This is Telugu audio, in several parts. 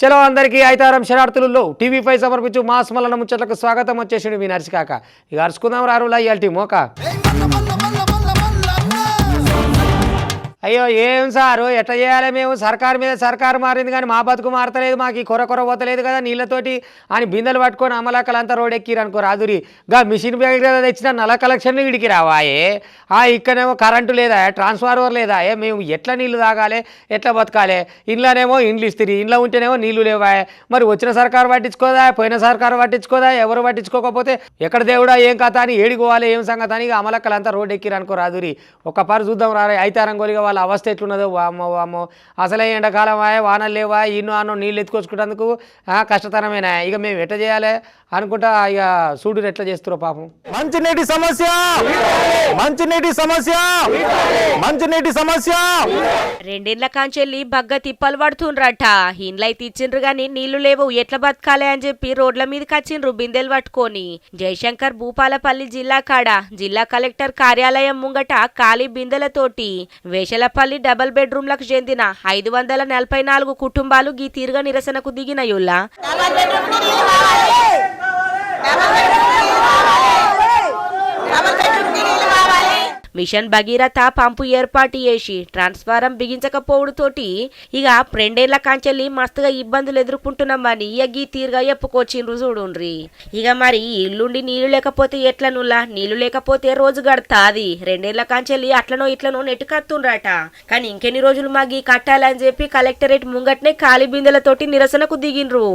చలో అందరికీ ఐతారం శరార్థులలో టీవీ5 సమర్పించు మాస్ మల్లన ముచ్చట్లకు స్వాగతం. వచ్చేసిండు మీ నర్సికాక. ఇక అరుచుకుందాం రారులా ఇయాల్టి మోక. అయ్యో ఏం సారు ఎట్లా చేయాలి మేము? సర్కారు మీద సర్కారు మారింది కానీ మా బతుకు మారతలేదు, మాకు ఈ కొర పోతలేదు కదా నీళ్ళతోటి అని బిందెలు పట్టుకొని అమలకలంతా రోడ్ ఎక్కిరు అనుకో రాదురి. గా మిషన్ బ్యాగ్ తెచ్చిన నల్ల కలెక్షన్లు వీడికి రావాయే. ఇక్కడనేమో కరెంటు లేదా, ట్రాన్స్ఫార్మర్ లేదా, మేము ఎట్లా నీళ్లు తాగాలి, ఎట్లా బతకాలి? ఇంట్లోనేమో ఇండ్లు ఇస్తుంది, ఇంట్లో ఉంటేనేమో నీళ్లు లేవా. మరి వచ్చిన సర్కారు పట్టించుకోదా, పోయిన సర్కారు పట్టించుకోదా, ఎవరు పట్టించుకోకపోతే ఎక్కడ దేవుడా ఏం కథ అని ఏడికోవాలి ఏం సంగతి అని అమలక్కలంతా రోడ్ ఎక్కిరు అనుకో రాదురి. ఒక్కపారు చూద్దాం రా ఐతారం గోలిగా వాళ్ళ అవస్థ ఎట్లున్నదో. వామ్మో అసలే ఎండాకాలం వానలు లేవా, ఇన్నో అన్నో నీళ్ళు ఎత్తుకొచ్చుకున్నందుకు కష్టతరమేనా. ఇక మేము ఎట్లా చేయాలి అనుకుంటా ఇక చూడు ఎట్లా చేస్తారో పాపం. మంచినీటి సమస్య, మంచినీటి సమస్య, మంచినీటి సమస్య. రెండేళ్ల కాంచెల్లి బగ్గ తిప్పలు పడుతుండ్రట. ఇండ్లైతే ఇచ్చిండ్రు గాని నీళ్లు లేవు, ఎట్లా బతకాలి అని చెప్పి రోడ్ల మీదకి వచ్చిండ్రు బిందెలు పట్టుకొని. జయశంకర్ భూపాలపల్లి జిల్లా కాడ జిల్లా కలెక్టర్ కార్యాలయం ముంగట ఖాళీ బిందెలతోటి వేషలపల్లి డబుల్ బెడ్రూమ్లకు చెందిన 544 కుటుంబాలు గీ తీరుగా నిరసనకు దిగినయుల్లా. మిషన్ భగీరథ పంపు ఏర్పాటు చేసి ట్రాన్స్ఫారం బిగించకపోవడంతోటి ఇక రెండేళ్ల కాంచెల్లి మస్తుగా ఇబ్బందులు ఎదుర్కొంటున్నామని గీ తీరుగా చెప్పుకొచ్చిండ్రు చూడుండ్రి. ఇక మరి ఇల్లుండి నీళ్లు లేకపోతే ఎట్లనులా, నీళ్లు లేకపోతే రోజు గడతాది. రెండేళ్ల కాంచెల్లి అట్లనో ఇట్లనో నెట్టుకత్తుండ్రట. కానీ ఇంకెన్ని రోజులు మాగి కట్టాలని చెప్పి కలెక్టరేట్ ముంగట్నే ఖాళీ బిందెలతోటి నిరసనకు దిగిండ్రు.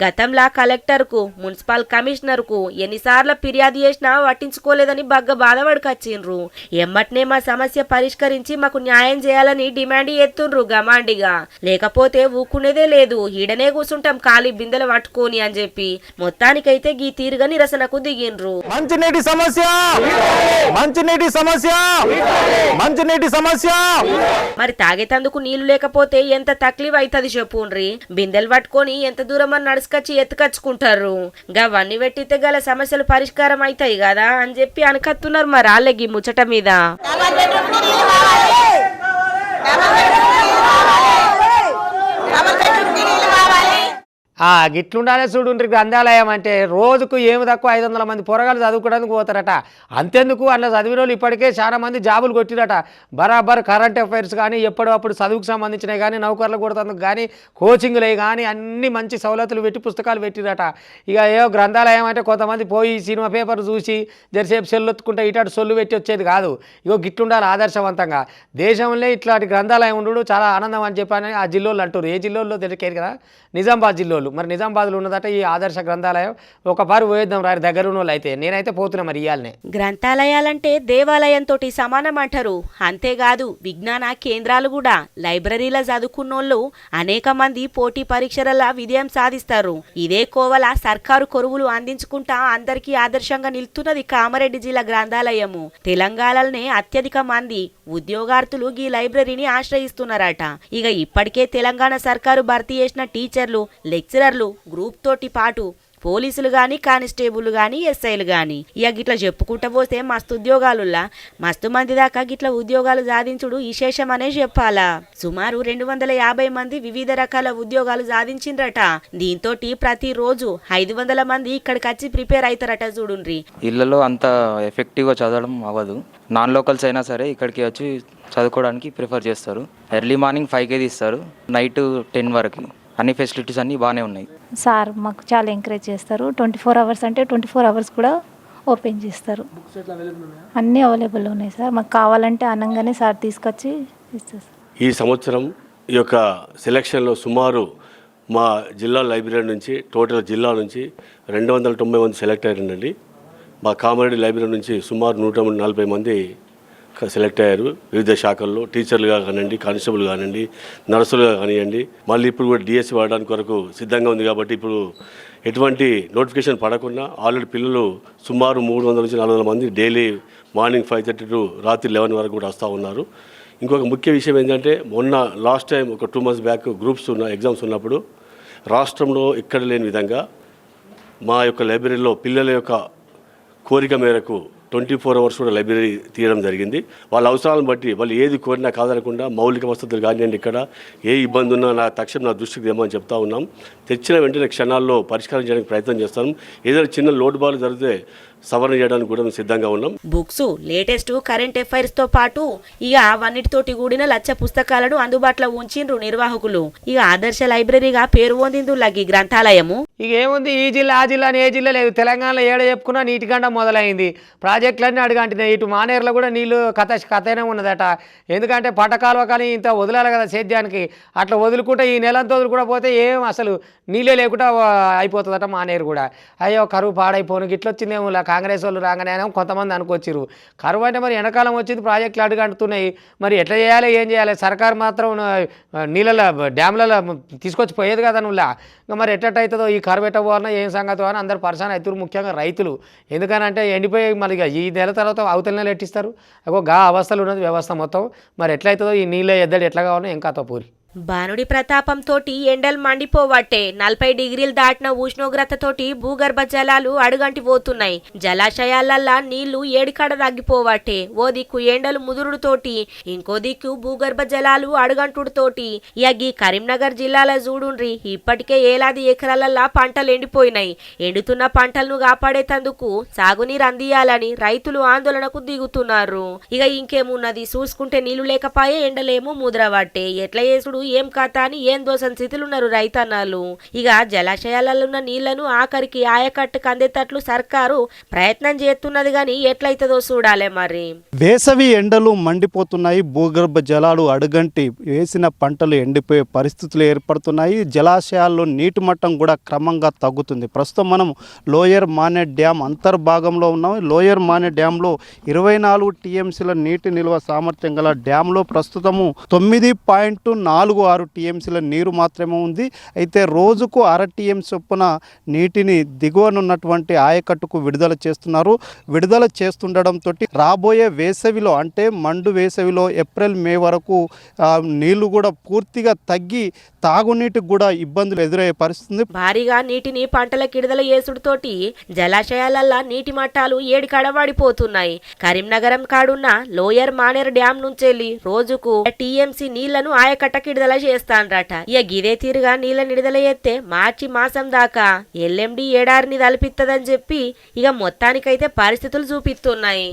గతంలా కలెక్టర్ కు మున్సిపల్ కమిషనర్ కు ఎన్నిసార్లు ఫిర్యాదు చేసినా పట్టించుకోలేదని బగ్గ బాధపడకచ్చిండ్రు. ఎమ్మటనే మా సమస్య పరిష్కరించి మాకు న్యాయం చేయాలని డిమాండ్ ఎత్తుండ్రు గమాండిగా. లేకపోతే ఊకునేదే లేదు, ఈడనే కూర్చుంటాం ఖాళీ బిందెలు పట్టుకొని అని చెప్పి మొత్తానికైతే గీ తీరుగా నిరసనకు దిగిండ్రు. మంచినీటి సమస్య, మంచినీటి సమస్య, మంచినీటి సమస్య. మరి తాగేతందుకు నీళ్లు లేకపోతే ఎంత తక్లీఫ్ అవుతుంది చెప్పుండ్రి. బిందెలు పట్టుకొని ఎంత దూరం అని నడుచుకొచ్చి ఎత్తుకచ్చుకుంటారు. గవన్నీ పెట్టితే గల సమస్యలు పరిష్కారం అవుతాయి కదా అని చెప్పి అనకత్తున్నారు మరి వాళ్ళకి ముచ్చట మీద. గిట్లుండాలే చూడుండ్రి. గ్రంథాలయం అంటే రోజుకు ఏమి తక్కువ 500 మంది పొరగాలు చదువుకోవడానికి పోతారట. అంతెందుకు అట్లా చదివిన వాళ్ళు ఇప్పటికే చాలా మంది జాబులు కొట్టిరట. బరాబర్ కరెంట్ అఫైర్స్ కానీ ఎప్పటికప్పుడు చదువుకు సంబంధించినవి కానీ నౌకర్లు కొడుతందుకు కానీ కోచింగ్లు కానీ అన్ని మంచి సౌలతులు పెట్టి పుస్తకాలు పెట్టిరట. ఇక ఏవో గ్రంథాలయం అంటే కొంతమంది పోయి సినిమా పేపర్ చూసి జరసేపు సెల్లు ఎత్తుకుంటే ఇటాడు సొల్లు పెట్టి వచ్చేది కాదు. ఇగో గిట్లుండాలి ఆదర్శవంతంగా. దేశంలో ఇట్లాంటి గ్రంథాలయం ఉండడు చాలా ఆనందం అని చెప్పని ఆ జిల్లాలో అంటారు. ఏ జిల్లాలో తెలియదు కదా, నిజామాబాద్ జిల్లాలో. మరి నిజామాబాద్లో ఉన్నదట ఈ ఆదర్శ గ్రంథాలయం. ఒక పారు పోయేద్దాం రారు దగ్గర ఉన్న వాళ్ళు అయితే. నేనైతే పోతున్నా మరి ఇయాలనే. గ్రంథాలయాలంటే దేవాలయంతో సమానం అంటారు. అంతేకాదు విజ్ఞాన కేంద్రాలు కూడా. లైబ్రరీల చదువుకున్నోళ్ళు అనేక మంది పోటీ పరీక్షల విజయం సాధిస్తారు. ఇదే కోవల సర్కారు కొరువులు అందించుకుంటా అందరికీ ఆదర్శంగా నిలుతున్నది కామారెడ్డి జిల్లా గ్రంథాలయము. తెలంగాణలోనే అత్యధిక మంది ఉద్యోగార్థులు ఈ లైబ్రరీని ఆశ్రయిస్తున్నారట. ఇక ఇప్పటికే తెలంగాణ సర్కారు భర్తీ చేసిన టీచర్లు, లెక్చరర్లు, గ్రూప్ తోటి పాటు పోలీసులు గాని, కానిస్టేబుల్ గాని, ఎస్ఐలు గాని ఇక గిట్లా చెప్పుకుంటూ పోతే మస్తు ఉద్యోగాలులా మస్తు మంది దాకా గిట్లా ఉద్యోగాలు సాధించుడు విశేషమనే చెప్పాలా. సుమారు 250 మంది వివిధ రకాల ఉద్యోగాలు సాధించిండ్రట. దీంతో ప్రతిరోజు 500 మంది ఇక్కడికి వచ్చి ప్రిపేర్ అవుతారట చూడుండ్రి. ఇళ్లలో అంత ఎఫెక్టివ్గా చదవడం అవ్వదు. నాన్ లోకల్స్ అయినా సరే ఇక్కడికి వచ్చి చదువుకోవడానికి ప్రిఫర్ చేస్తారు. ఎర్లీ మార్నింగ్ 5కే తీస్తారు, నైట్ 10 వరకు. అన్ని ఫెసిలిటీస్ అన్నీ బాగానే ఉన్నాయి. సార్ మాకు చాలా ఎంకరేజ్ చేస్తారు. 24 అవర్స్ అంటే 24 అవర్స్ కూడా ఓపెన్ చేస్తారు. అన్నీ అవైలబుల్ ఉన్నాయి సార్. మాకు కావాలంటే అనగానే సార్ తీసుకొచ్చి ఇస్తారు. ఈ సంవత్సరం ఈ యొక్క సెలక్షన్లో సుమారు మా జిల్లా లైబ్రరీ నుంచి టోటల్ జిల్లా నుంచి 290 మంది సెలెక్ట్ అయ్యారండి. మా కామారెడ్డి లైబ్రరీ నుంచి సుమారు 140 మంది సెలెక్ట్ అయ్యారు. వివిధ శాఖల్లో టీచర్లుగా కానివ్వండి, కానిస్టేబుల్ కానివ్వండి, నర్సులుగా కానివ్వండి. మళ్ళీ ఇప్పుడు కూడా డిఎస్సి వాడడానికి వరకు సిద్ధంగా ఉంది. కాబట్టి ఇప్పుడు ఎటువంటి నోటిఫికేషన్ పడకుండా ఆల్రెడీ పిల్లలు సుమారు 300 నుంచి 400 మంది డైలీ మార్నింగ్ 5:30 టు రాత్రి 11 వరకు కూడా వస్తూ ఉన్నారు. ఇంకొక ముఖ్య విషయం ఏంటంటే మొన్న లాస్ట్ టైం ఒక 2 months బ్యాక్ గ్రూప్స్ ఎగ్జామ్స్ ఉన్నప్పుడు రాష్ట్రంలో ఇక్కడ లేని విధంగా మా యొక్క లైబ్రరీలో పిల్లల యొక్క కోరిక మేరకు 24 అవర్స్ కూడా లైబ్రరీ తీయడం జరిగింది. వాళ్ళ అవసరాలను బట్టి వాళ్ళు ఏది కోరినా కాదనకుండా మౌలిక వసతులు కానివ్వండి, ఇక్కడ ఏ ఇబ్బంది ఉన్నా తక్షణం నా దృష్టికి తెమ్మని చెప్తా ఉన్నాం. తెచ్చిన వెంటనే క్షణాల్లో పరిష్కారం చేయడానికి ప్రయత్నం చేస్తాం. ఏదైనా చిన్న లోటు బాలు జరిగితే సవరణ చేయడానికి కూడా మేము సిద్ధంగా ఉన్నాం. బుక్స్, లేటెస్ట్ కరెంట్ అఫైర్స్ తో పాటు ఇక అవన్నిటితోటి కూడిన లచ్చ పుస్తకాలను అందుబాటులో ఉంచిండ్రు నిర్వాహకులు. ఇక ఆదర్శ లైబ్రరీగా పేరు పొందింది గ్రంథాలయము. ఇక ఏముంది, ఈ జిల్లా ఆ జిల్లా అని ఏ జిల్లా లేదు. తెలంగాణలో ఏడ చెప్పుకున్నా నీటి గంట మొదలైంది. ప్రాజెక్టులన్నీ అడుగంటున్నాయి. ఇటు మానేరులో కూడా నీళ్లు కథనే ఉన్నదట. ఎందుకంటే పట్టకాలువ కానీ ఇంత వదిలాలి కదా సేద్యానికి. అట్లా వదులుకుంటే ఈ నెలంతా వదులుకుంటా పోతే ఏం అసలు నీళ్ళే లేకుండా అయిపోతుందట మానేరు కూడా. అయ్యో కరువు పాడైపోను గిట్ల వచ్చిందేమో కాంగ్రెస్ వాళ్ళు రాగానే కొంతమంది అనుకొచ్చిరు. కరువు అంటే మరి ఎండాకాలం వచ్చింది, ప్రాజెక్టులు అడుగంటున్నాయి. మరి ఎట్లా చేయాలి, ఏం చేయాలి? సర్కారు మాత్రం నీళ్ళ డ్యామ్లలో తీసుకొచ్చి పోయేది కదా నువ్వులా. ఇంకా మరి ఎట్టవుతుందో ఈ కరువు ఎట్టబోవాలన్నా ఏం సంగతో అని అందరు పరిశాన్ అవుతారు, ముఖ్యంగా రైతులు. ఎందుకనంటే ఎండిపోయి మరి ఈ నెల తర్వాత అవతల నెల ఎట్టిస్తారు. గా అవస్థలు ఉన్నది వ్యవస్థ మొత్తం. మరి ఎట్లయితుందో ఈ నీళ్ళ ఎద్దడి ఎట్లా కావాలో ఇంకా పూరి. బానుడి ప్రతాపంతోటి ఎండలు మండిపోవట్టే. 40 డిగ్రీలు దాటిన ఉష్ణోగ్రతతోటి భూగర్భ జలాలు అడుగంటి పోతున్నాయి. జలాశయాలల్లా నీళ్లు ఏడికాడ తగ్గిపోవట్టే. ఓ దిక్కు ఎండలు ముదురుడుతోటి, ఇంకో దిక్కు భూగర్భ జలాలు అడుగంటుడుతోటి ఈ కరీంనగర్ జిల్లాలో చూడుండ్రి. ఇప్పటికే ఏలాది ఎకరాలల్లా పంటలు ఎండిపోయినాయి. ఎండుతున్న పంటలను కాపాడేతందుకు సాగునీరు అందియాలని రైతులు ఆందోళనకు దిగుతున్నారు. ఇక ఇంకేమున్నది, చూసుకుంటే నీళ్లు లేకపాయే, ఎండలేమో ముద్రవట్టే. ఎట్లా చేసుడు ఏం కథ అని ఏం దోసం స్థితిలున్నారు రైతన్నాలు. ఇక జలాశయాలలో ఉన్న నీళ్లను ఆఖరికి ఆయకట్టుకు అందేటట్లు సర్కారు ప్రయత్నం చేస్తున్నది గాని ఎట్లయితుందో చూడాలే. మరి వేసవి ఎండలు మండిపోతున్నాయి. భూగర్భ జలాలు అడుగంటి వేసిన పంటలు ఎండిపోయే పరిస్థితులు ఏర్పడుతున్నాయి. జలాశయాల్లో నీటి మట్టం కూడా క్రమంగా తగ్గుతుంది. ప్రస్తుతం మనం లోయర్ మానేట్ డ్యామ్ అంతర్భాగంలో ఉన్నాం. లోయర్ మానేట్ డ్యాంలో 24 టీఎంసీల నీటి నిల్వ సామర్థ్యం గల డ్యాంలో ప్రస్తుతము 9.46 టీఎంసీల నీరు మాత్రమే ఉంది. అయితే రోజుకు 1/2 టీఎం చొప్పున నీటిని దిగువనున్నటువంటి ఆయకట్టుకు విడుదల చేస్తున్నారు. విడుదల చేస్తుండడంతో రాబోయే వేసవిలో, అంటే మండు వేసవిలో ఏప్రిల్ మే వరకు నీళ్లు కూడా పూర్తిగా తగ్గి తాగునీటికి కూడా ఇబ్బందులు ఎదురయ్యే పరిస్థితి. భారీగా నీటిని పంటలకు విడుదల చేసుడుతోటి జలాశయాలల్లా నీటి మట్టాలు ఏడికడబడిపోతున్నాయి. కరీంనగరం కాడున్న లోయర్ మానేర్ డ్యాం నుంచెల్లి రోజుకు టీఎంసీ నీళ్లను ఆయకట్టకి విడుదల చేస్తాన్రట. ఇక గిదే తీరుగా నీళ్ళని విడుదల చేస్తే మార్చి మాసం దాకా ఎల్ఎండి ఏడారిని తలపిత్తదని చెప్పి ఇక మొత్తానికైతే పరిస్థితులు చూపిస్తున్నాయి.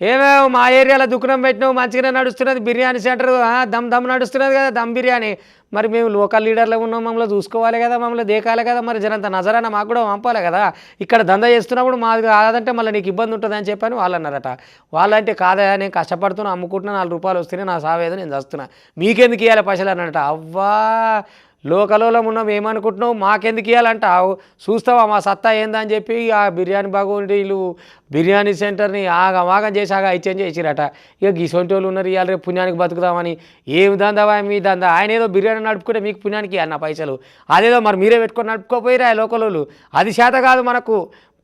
ఏమేమో మా ఏరియాలో దుకాణం పెట్టినావు, మంచిగానే నడుస్తున్నది. బిర్యానీ సెంటర్ దమ్ నడుస్తున్నది కదా, దమ్ బిర్యానీ. మరి మేము లోకల్ లీడర్లో ఉన్నాం, మమ్మల్ని చూసుకోవాలి కదా, మమ్మల్ని దేకాలి కదా. మరి జనంత నజరాన మాకు కూడా పంపాలి కదా. ఇక్కడ దందా చేస్తున్నప్పుడు మాది కాదంటే మళ్ళీ నీకు ఇబ్బంది ఉంటుంది అని చెప్పని వాళ్ళు అన్నారట. వాళ్ళంటే కాదా, నేను కష్టపడుతున్నా, అమ్ముకుంటున్నా, 4 రూపాయలు వస్తేనే నా సావేదో నేను చేస్తున్నా, మీకెందుకు ఇవ్వాలి పైసలు అన్నట. అవ్వా లోకలలో ఉన్నాం, ఏమనుకుంటున్నావు, మాకెందుకు ఇవ్వాలంటావు, చూస్తావా మా సత్తా ఏందని చెప్పి ఆ బిర్యానీ బాగోండీలు బిర్యానీ సెంటర్ని ఆగమాగం చేసి ఎక్స్చేంజ్ చేసిరట. ఇక గిసొంటి వాళ్ళు ఉన్నారు, ఇవాళ రేపు పుణ్యానికి బతుకుదామని. ఏమి దందావా మీ దందా, ఆయన ఏదో బిర్యానీ నడుపుకుంటే మీకు పుణ్యానికి అన్న పైసలు, అదేదో మరి మీరే పెట్టుకొని నడుపుకోపోయిరా లోకల్ వాళ్ళు. అది చేత కాదు, మనకు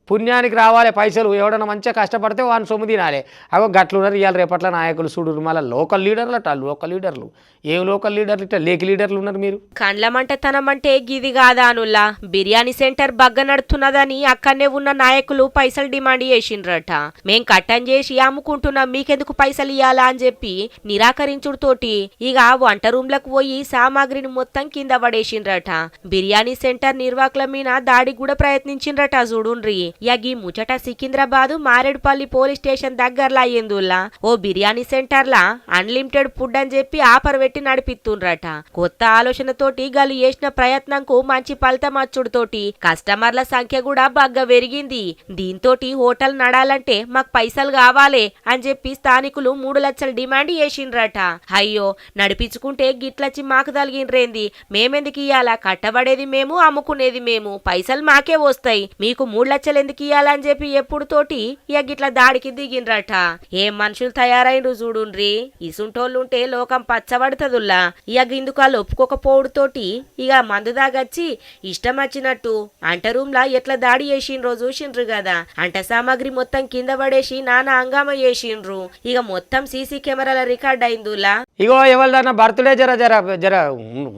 పుణ్యానికి రావాలి పైసలు. ఎవడన్నా మంచిగా కష్టపడితే వాడిని సొమ్ము తినాలి. అగో గట్లున్నారు ఇవాళ రేపట్ల నాయకులు చూడు. మళ్ళీ లోకల్ లీడర్లు అట, లోకల్ లీడర్లు ఏం లోకల్ లీడర్లు ఇట్లా లేకి లీడర్లు ఉన్నారు. మీరు కండ్లమంటే తనమంటే గిది కాదా అనుల్లా. బిర్యానీ సెంటర్ బగ్గ నడుతున్నదని అక్కడనే ఉన్న నాయకులు పైసలు డిమాండ్ చేసిండ్రట. మేం కట్టం చేసి అమ్ముకుంటున్నాం, మీకెందుకు పైసలు ఇవ్వాలా అని చెప్పి నిరాకరించుడుతోటి ఇక వంట రూమ్లకు పోయి సామాగ్రిని మొత్తం కింద పడేసిండ్రట. బిర్యానీ సెంటర్ నిర్వాహకుల మీద దాడికి కూడా ప్రయత్నించిండ్రట. చూడుండ్రి యగి ముచ్చట సికింద్రాబాద్ మారేడుపల్లి పోలీస్ స్టేషన్ దగ్గరలా అయ్యిందుల్లా. ఓ బిర్యానీ సెంటర్లా అన్లిమిటెడ్ ఫుడ్ అని చెప్పి ఆఫర్ పెట్టి నడిపిస్తుండ్రట. కొత్త ఆలోచనతోటి గలు చేసిన ప్రయత్నంకు మంచి ఫలితం వచ్చుడుతోటి కస్టమర్ల సంఖ్య కూడా బాగా పెరిగింది. దీంతోటి హోటల్ నడాలంటే మాకు పైసలు కావాలే అని చెప్పి స్థానికులు 3 లక్షలు డిమాండ్ చేసిండ్రట. అయ్యో నడిపించుకుంటే గిట్లచ్చి మాకు తలిగిండ్రేంది, మేమెందుకు ఇయ్యాలా, కట్టబడేది మేము, అమ్ముకునేది మేము, పైసలు మాకే వస్తాయి, మీకు 3 లక్షలు ఎందుకు ఇయ్యాలని చెప్పి ఎప్పుడు తోటి ఇక గిట్ల దాడికి దిగిండ్రట. ఏం మనుషులు తయారైండ్రు చూడుండ్రి. ఇసుంటోళ్ళుంటే లోకం పచ్చబడుతుందిలా. ఇక ఇందుకు వాళ్ళు ఒప్పుకోకపోవడుతోటి ఇక మందు దాగచ్చి ఇష్టం వచ్చినట్టు అంట రూమ్ లా ఎట్లా దాడి చేసిండ్రో చూసిండ్రు కదా. అంట సామాగ్రి మొత్తం కింద పడేసి నానా హంగామా చేసిండ్రు. ఇక మొత్తం సీసీ కెమెరాల రికార్డ్ అయిందిలా. ఇగో ఎవరిదన్నా బర్త్డే జర జర జర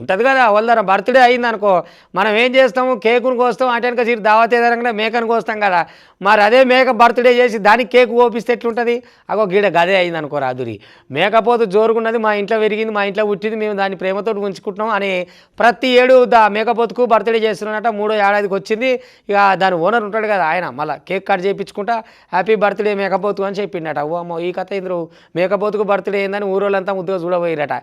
ఉంటుంది కదా, వాళ్ళ బర్త్డే అయింది అనుకో, మనం ఏం చేస్తాము, కేకును కోస్తాం, అంటే దావత్ ఏదైనా మేకను కోస్తాం చేసుకుంటాం కదా, మరి అదే మేక బర్త్డే చేసి దానికి కేక్ ఓపిస్తే ఎట్లుంటుంది? అగో గీడ గదే అయింది అనుకో రాదురి. మేకపోతు జోరుగున్నది, మా ఇంట్లో పెరిగింది, మా ఇంట్లో పుట్టింది, మేము దాన్ని ప్రేమతో ఉంచుకుంటున్నాం అని ప్రతి ఏడు మేకపోతుకు బర్త్డే చేస్తున్నట్ట. 3వ ఏడాదికి వచ్చింది. ఇక దాని ఓనర్ ఉంటాడు కదా ఆయన మళ్ళీ కేక్ కట్ చేయించుకుంటా హ్యాపీ బర్త్డే మేకపోతు అని చెప్పిండట. ఓ అమ్మో ఈ కథ ఇంద్రు మేకపోతుకు బర్త్డే ఏందని ఊరోళ్ళంతా ముద్దుగా చూడబోయిరట.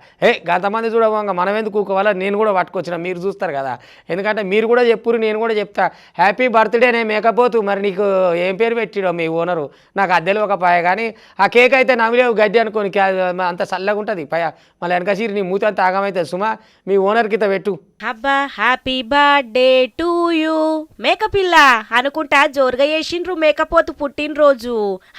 గంతమంది చూడబోగా మనం ఎందుకు కూకోవాలా, నేను కూడా పట్టుకొచ్చిన, మీరు చూస్తారు కదా, ఎందుకంటే మీరు కూడా చెప్పురు నేను కూడా చెప్తా. హ్యాపీ బర్త్డేనే మేకపోతు, మరి నీకు ఏం పేరు పెట్టిడో మీ ఓనరు నాకు అద్దెలు ఒక పాయ, కానీ ఆ కేక్ అయితే నవ్వులేవు గడ్డి అనుకోని అంత చల్లగా ఉంటుంది పాయ, మళ్ళీ వెనక సీరి నీ మూత అంత ఆగమవుతుంది. సుమా మీ ఓనర్కి ఇంత పెట్టు. అబ్బా హ్యాపీ బర్త్డే టు యూ మేకపిల్ల అనుకుంటా జోరుగా చేసిండ్రు మేకపోతు పుట్టినరోజు.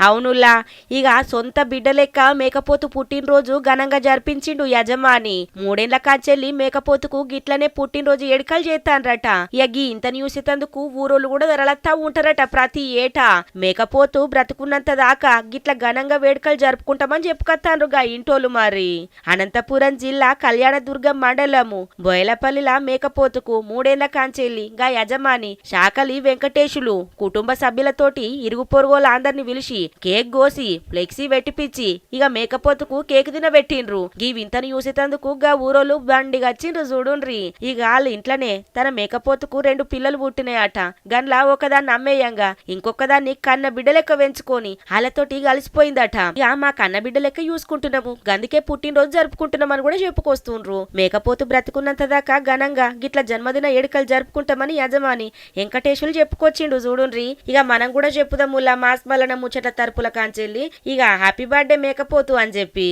అవునుల్లా, ఇక సొంత బిడ్డ లెక్క మేకపోతు పుట్టినరోజు ఘనంగా జరిపించిండు యజమాని. 3 ఏళ్ల కాంచెల్లి మేకపోతుకు గిట్లనే పుట్టినరోజు ఎడకలు చేస్తాన్రట. ఇక ఇంత న్యూస్ తందుకు ఊరోళ్ళు కూడా ధరలత్తా ఉంటారట ప్రతి ఏటా. మేకపోతు బ్రతుకున్నంత దాకా గిట్ల ఘనంగా వేడుకలు జరుపుకుంటామని చెప్పుకొత్తాన్రుగా ఇంటోళ్ళు. మరి అనంతపురం జిల్లా కళ్యాణదుర్గం మండలము బోయలపల్లిల మేకపోతుకు 3 ఏళ్ల కాంచెల్లి గా యజమాని శాకలి వెంకటేశులు కుటుంబ సభ్యులతోటి ఇరుగు పొరుగుల అందరిని పిలిచి కేక్ కోసి ఫ్లెక్సీ పెట్టిపిచ్చి ఇక మేకపోతుకు కేక్ తినబెట్టిండ్రు. ఈ వింతను చూసేటందుకు గా ఊరోళ్ళు బండిగా వచ్చిండ్రు చూడుండ్రి. ఇక వాళ్ళ ఇంట్లోనే తన మేకపోతుకు 2 పిల్లలు పుట్టినాయట. గన్లా ఒకదాన్ని అమ్మేయంగా ఇంకొకదాన్ని కన్న బిడ్డ లెక్క పెంచుకొని వాళ్ళతోటి కలిసిపోయిందట. ఇక మా కన్న బిడ్డ లెక్క చూసుకుంటున్నాము, గందుకే పుట్టినరోజు జరుపుకుంటున్నామని కూడా చెప్పుకొస్తుండ్రు. మేకపోతు బ్రతుకున్నంత దాకా ఘనంగా గిట్ల జన్మదిన ఏడుకలు జరుపుకుంటామని యజమాని వెంకటేశులు చెప్పుకొచ్చిండు చూడుండ్రి. ఇక మనం కూడా చెప్పుదాముల్లా మాస్ మల్లన ముచ్చట తరపుల కాంచెల్లి ఇక హ్యాపీ బర్త్డే మేకపోతు అని చెప్పి.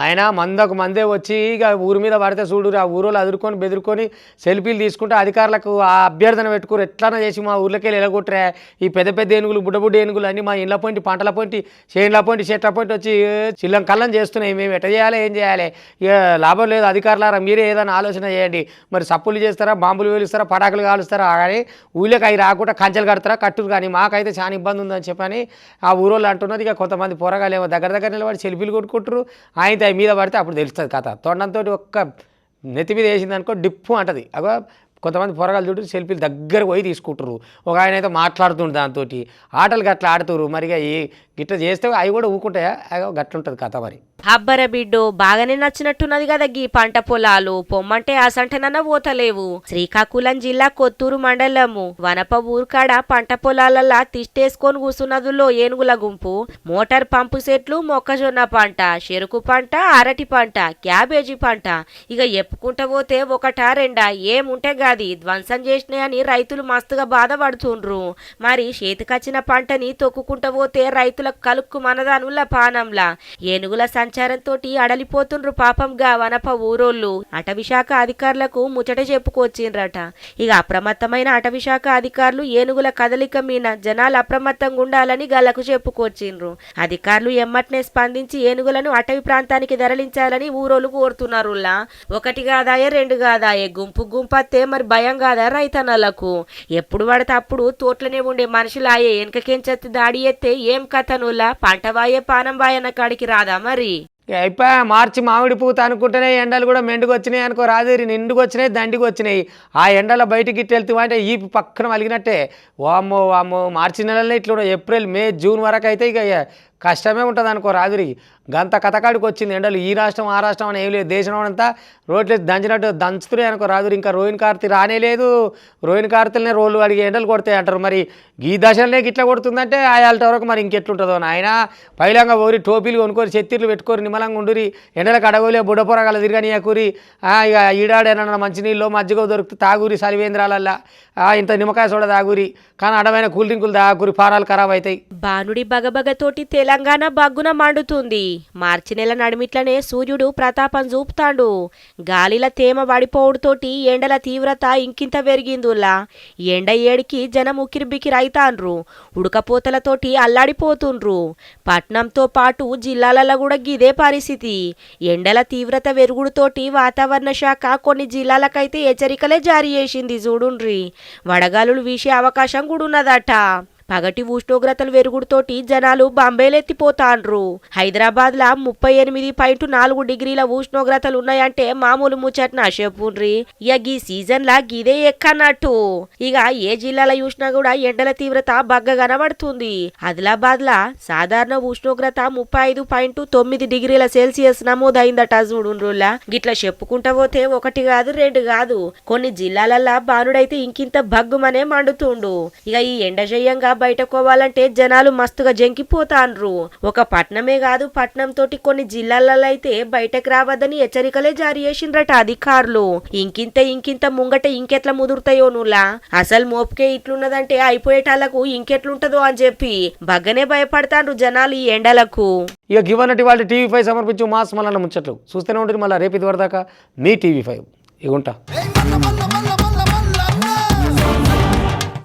ఆయన మందకు మందే వచ్చి ఇక ఊరి మీద పడితే చూడు, ఆ ఊరోళ్ళు అదురుకొని బెదురుకొని సెల్ఫీలు తీసుకుంటే అధికారులకు ఆ అభ్యర్థన పెట్టుకుని ఎట్లన్నా చేసి మా ఊర్లోకి వెళ్ళి ఎలగొట్టరా ఈ పెద్ద పెద్ద ఏనుగులు బుడ్డ ఏనుగులు అన్నీ మా ఇండ్ల పోయింటి పంటల పోయింటి చేనుల పోయింటి చెట్ల పోయింటి వచ్చి చిల్లం కళ్ళం చేస్తున్నాయి. మేము ఎట్ట చేయాలి ఏం చేయాలి, ఇక లాభం లేదు అధికారులారా, మీరే ఏదైనా ఆలోచన చేయండి. మరి సప్పులు చేస్తారా, బాంబులు వేలుస్తారా, పటాకులు కాలుస్తారా, కానీ ఊళ్ళోకి అవి రాకుండా కంచెలు కడతారా కట్టురు, కానీ మాకైతే చాలా ఇబ్బంది ఉందని చెప్పని ఆ ఊరోళ్ళు అంటున్నది. ఇక కొంతమంది పోరగాలేమో దగ్గర నిలబడి సెల్ఫీలు కొట్టుకుంటారు. ఆయన మీద పడితే అప్పుడు తెలుస్తుంది కథ. తొండంతో ఒక్క నెత్తి మీద వేసింది అనుకో డిప్పు అంటది. అగో కొంతమంది పొరగాలు చూడు సెల్ఫీలు దగ్గర పోయి తీసుకుంటారు. ఒక ఆయన అయితే మాట్లాడుతుండు దాంతో ఆటలు గట్లా ఆడుతురు. మరిగా గిట్ట చేస్తే అవి కూడా ఊకుంటాయా, గట్లుంటుంది కథ. మరి అబ్బర బిడ్డో బాగానే నచ్చినట్టున్నది కదా గీ పంట పొలాలు, పొమ్మంటే అసంటనన్న పోతలేవు. శ్రీకాకుళం జిల్లా కొత్తూరు మండలము వనప ఊరుకాడ పంట పొలాలల్లా తిష్టేసుకొని కూసున్నదులో ఏనుగుల గుంపు. మోటార్ పంపు సెట్లు, మొక్కజొన్న పంట, చెరుకు పంట, అరటి పంట, క్యాబేజీ పంట, ఇక ఎప్పుకుంటా పోతే ఒకటా రెండా ఏముంటే గాది ధ్వంసం చేసినాయని రైతులు మస్తుగా బాధపడుతుండ్రు. మరి చేతికొచ్చిన పంటని తొక్కుకుంటా పోతే రైతులకు కలుక్కు మనదానుల పానంలా ఏనుగుల సంచారంతో అడలిపోతుండ్రు పాపంగా వనప ఊరోళ్ళు. అటవీశాఖ అధికారులకు ముచ్చట చెప్పుకొచ్చిండ్రట. ఇక అప్రమత్తమైన అటవీశాఖ అధికారులు ఏనుగుల కదలిక మీద జనాలు అప్రమత్తంగా ఉండాలని గల్లకు చెప్పుకొచ్చిండ్రు. అధికారులు ఎమ్మటనే స్పందించి ఏనుగులను అటవీ ప్రాంతానికి తరలించాలని ఊరోళ్ళు కోరుతున్నారులా. 1 కాదాయే 2 కాదాయే గుంపు గుంపత్తే మరి భయం కాదా రైతన్నలకు? ఎప్పుడు పడితే అప్పుడు తోటలోనే ఉండే మనుషులాయే వెనకకెంచెత్తి దాడి ఎత్తే ఏం కథనులా పంట వాయే పానం వాయన్న కాడికి రాదా మరి? అయిపోయా మార్చి మామిడి పూత అనుకుంటేనే ఎండలు కూడా మెండుకు వచ్చినాయి అనుకో రాజేరి, నిండుకు వచ్చినాయి దండికి వచ్చినాయి. ఆ ఎండల బయటికి ఇట్టు వెళ్తాం అంటే ఈ పక్కన వలిగినట్టే. వామ్మో మార్చి నెలలో ఇట్లా ఏప్రిల్ మే జూన్ వరకు అయితే ఇక కష్టమే ఉంటుంది అనుకో రాజురి. గంత కథకాడికి వచ్చింది ఎండలు. ఈ రాష్ట్రం ఆ రాష్ట్రం అని ఏం లేదు, దేశం అంతా రోడ్లు దంచినట్టు దంచుతున్నాయి అనుకో రాజురి. ఇంకా రోహిణి కార్తీ రానే లేదు, రోహిణి కార్తీలనే రోడ్లు అడిగి ఎండలు కొడతాయి అంటారు. మరి ఈ దశలనే గిట్లా కొడుతుందంటే ఆయాలట వరకు మరి ఇంకెట్లుంటుందో ఆయన. పైలంగా పోరి టోపీలు కొనుక్కొని చెత్తిర్లు పెట్టుకొని నిమ్మలంగా ఉండురి, ఎండలకు అడగలే బుడ్డపొరగల తిరగనీయకూరి. ఇక ఈడాడేనన్న మంచినీళ్ళు మజ్జిగ దొరికితే తాగురి సలివేంద్రాలల్లా ఇంత నిమ్మకాయ సోడ తాగురి, కానీ అడమైన కూల్ డ్రింకులు తాగురి, పారాలు ఖరాబ్ అవుతాయి. బానుడి బగబగతోటి తెలంగాణ బగ్గున మండుతుంది. మార్చి నెల నడిమిట్లనే సూర్యుడు ప్రతాపం చూపుతాడు. గాలిల తేమ వడిపోవుడుతోటి ఎండల తీవ్రత ఇంకింత పెరిగిందులా. ఎండ ఏడికి జనం ఉక్కిరిబిక్కిరైతాండ్రు, ఉడకపోతలతోటి అల్లాడిపోతుండ్రు. పట్నంతో పాటు జిల్లాలలో కూడా గిదే పరిస్థితి. ఎండల తీవ్రత పెరుగుడుతోటి వాతావరణ శాఖ కొన్ని జిల్లాలకైతే హెచ్చరికలే జారీ చేసింది చూడుండ్రి. వడగాలులు వీసే అవకాశం కూడా ఉన్నదట. పగటి ఉష్ణోగ్రతలు పెరుగుడుతోటి జనాలు బంబేలెత్తిపోతాండ్రు. హైదరాబాద్ లా 38.4 డిగ్రీల ఉష్ణోగ్రతలు ఉన్నాయంటే మామూలు ముచ్చట్న చెప్పుండ్రి. ఇక ఈ సీజన్ లా గిదే ఎక్కన్నట్టు. ఇక ఏ జిల్లాల చూసినా కూడా ఎండల తీవ్రత బగ్గ కనబడుతుంది. ఆదిలాబాద్ లా సాధారణ ఉష్ణోగ్రత 35.9 డిగ్రీల సెల్సియస్ నమోదైందట. చూడుండ్రులా గిట్లా చెప్పుకుంటా పోతే ఒకటి కాదు రెండు కాదు, కొన్ని జిల్లాలల్లా బానుడైతే ఇంకింత భగ్గుమనే మండుతుండు. ఇక ఈ ఎండజయంగా బయటకోవాలంటే జనాలు మస్తుగా జంకిపోతాండ్రు. ఒక పట్నమే కాదు, పట్నం తోటి కొన్ని జిల్లాలలో అయితే బయటకు రావద్దని హెచ్చరికలే జారీ చేసిండ్రట అధికారులు. ఇంకింత ముంగట ఇంకెట్లా ముదురుతాయో నువ్లా. అసలు మోపుకే ఇట్లున్నదంటే అయిపోయేటాళ్లకు ఇంకెట్లుంటదో అని చెప్పి బగ్గనే భయపడతాండ్రు జనాలు ఈ ఎండలకు. ఇక గివన్నటి వాళ్ళు టీవీ5 సమర్పించు మాస్ మల్లన్న ముచ్చట్లు చూస్తూనే ఉంటుంది. మళ్ళీ రేపు ఇది వరదాకా మీ టీవీ5 ఇగుంటా.